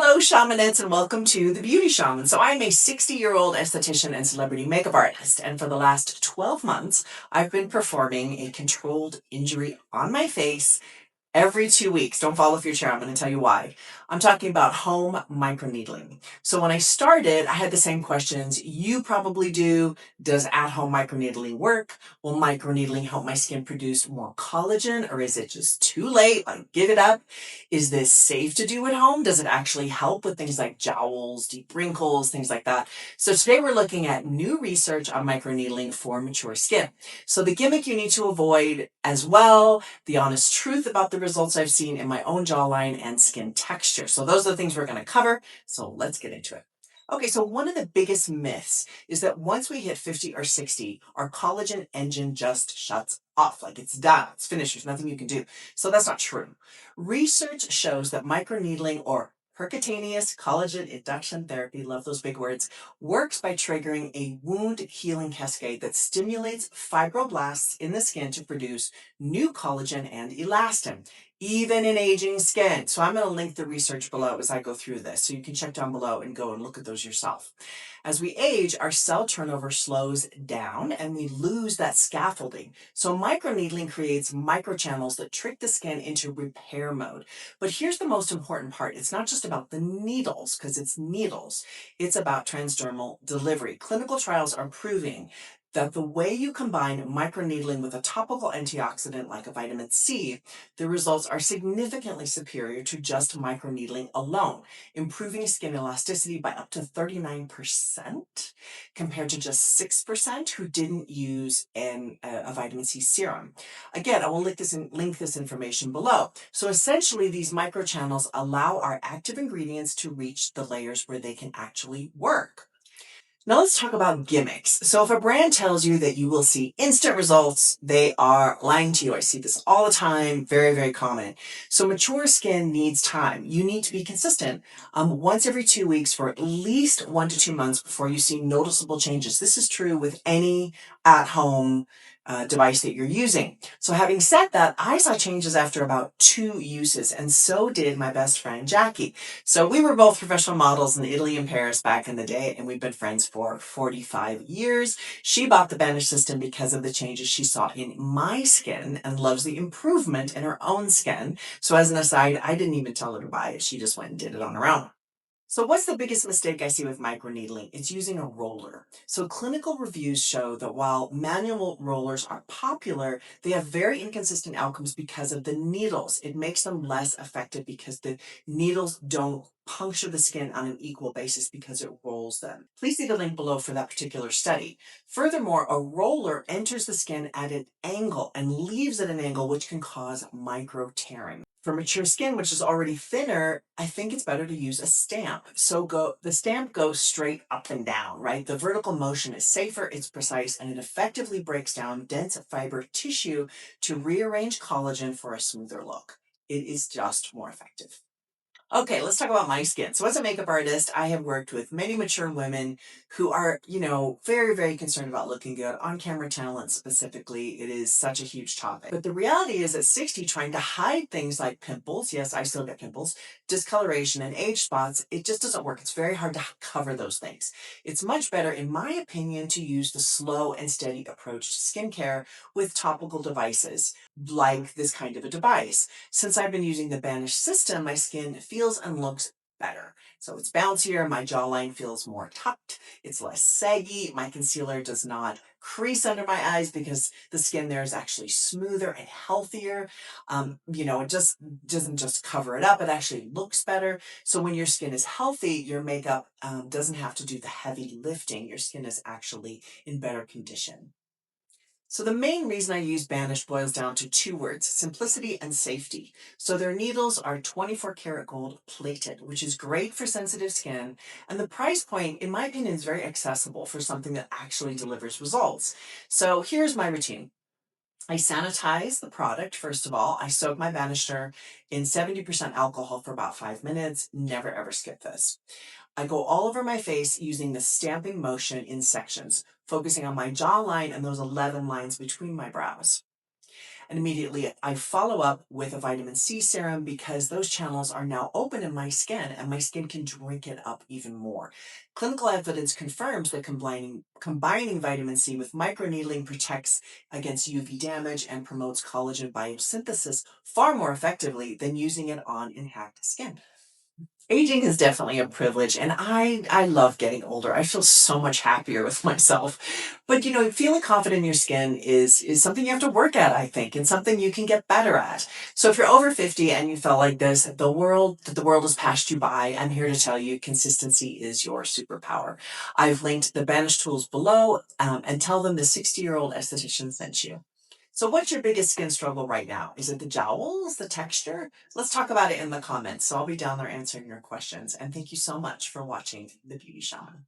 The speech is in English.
Hello, shamanists, and welcome to The Beauty Shaman. So I'm a 60-year-old esthetician and celebrity makeup artist, and for the last 12 months, I've been performing a controlled injury on my face every 2 weeks. Don't fall off your chair. I'm going to tell you why. I'm talking about home microneedling. So when I started, I had the same questions you probably do. Does at-home microneedling work? Will microneedling help my skin produce more collagen, or is it just too late? Like, give it up. Is this safe to do at home? Does it actually help with things like jowls, deep wrinkles, things like that? So today we're looking at new research on microneedling for mature skin. So the gimmick you need to avoid as well, the honest truth about the results I've seen in my own jawline and skin texture. So those are the things we're going to cover. So let's get into it. Okay, so one of the biggest myths is that once we hit 50 or 60, our collagen engine just shuts off. Like, it's done, it's finished, there's nothing you can do. So that's not true. Research shows that microneedling, or percutaneous collagen induction therapy, love those big words, works by triggering a wound healing cascade that stimulates fibroblasts in the skin to produce new collagen and elastin, even in aging skin. So I'm going to link the research below as I go through this, so you can check down below and go and look at those yourself. As we age, our cell turnover slows down and we lose that scaffolding. So microneedling creates microchannels that trick the skin into repair mode. But here's the most important part. It's not just about the needles, because it's needles. It's about transdermal delivery. Clinical trials are proving that the way you combine microneedling with a topical antioxidant like a vitamin C, the results are significantly superior to just microneedling alone, improving skin elasticity by up to 39% compared to just 6% who didn't use a vitamin C serum. Again, I will link this information below. So essentially, these microchannels allow our active ingredients to reach the layers where they can actually work. Now let's talk about gimmicks. So if a brand tells you that you will see instant results, they are lying to you. I see this all the time, very, very common. So mature skin needs time. You need to be consistent once every 2 weeks for at least 1 to 2 months before you see noticeable changes. This is true with any at-home device that you're using. So having said that, I saw changes after about 2 uses, and so did my best friend Jackie. So we were both professional models in Italy and Paris back in the day, and we've been friends for 45 years. She bought the Banish system because of the changes she saw in my skin and loves the improvement in her own skin. So as an aside, I didn't even tell her to buy it. She just went and did it on her own. So what's the biggest mistake I see with microneedling? It's using a roller. So clinical reviews show that while manual rollers are popular, they have very inconsistent outcomes because of the needles. It makes them less effective because the needles don't puncture the skin on an equal basis because it rolls them. Please see the link below for that particular study. Furthermore, a roller enters the skin at an angle and leaves at an angle, which can cause micro tearing. For mature skin, which is already thinner, I think it's better to use a stamp. So the stamp goes straight up and down, right? The vertical motion is safer, it's precise, and it effectively breaks down dense fiber tissue to rearrange collagen for a smoother look. It is just more effective. Okay, let's talk about my skin. So as a makeup artist, I have worked with many mature women who are, very, very concerned about looking good. On camera talent specifically, it is such a huge topic. But the reality is at 60, trying to hide things like pimples, yes, I still get pimples, discoloration, and age spots, it just doesn't work. It's very hard to cover those things. It's much better, in my opinion, to use the slow and steady approach to skincare with topical devices like this kind of a device. Since I've been using the Banish system, my skin feels and looks better. So it's bouncier, my jawline feels more tucked, it's less saggy, my concealer does not crease under my eyes because the skin there is actually smoother and healthier. It just doesn't just cover it up, it actually looks better. So when your skin is healthy, your makeup doesn't have to do the heavy lifting. Your skin is actually in better condition. So the main reason I use Banish boils down to 2 words: simplicity and safety. So their needles are 24 karat gold plated, which is great for sensitive skin. And the price point, in my opinion, is very accessible for something that actually delivers results. So here's my routine. I sanitize the product, first of all. I soak my Banisher in 70% alcohol for about 5 minutes. Never ever skip this. I go all over my face using the stamping motion in sections, focusing on my jawline and those 11 lines between my brows. And immediately I follow up with a vitamin C serum because those channels are now open in my skin and my skin can drink it up even more. Clinical evidence confirms that combining vitamin C with microneedling protects against UV damage and promotes collagen biosynthesis far more effectively than using it on intact skin. Aging is definitely a privilege, and I love getting older. I feel so much happier with myself. But feeling confident in your skin is something you have to work at, I think, and something you can get better at. So if you're over 50 and you felt like this, the world has passed you by, I'm here to tell you consistency is your superpower. I've linked the Banish tools below, and tell them the 60-year-old esthetician sent you. So what's your biggest skin struggle right now? Is it the jowls, the texture? Let's talk about it in the comments. So I'll be down there answering your questions. And thank you so much for watching The Beauty Shaman.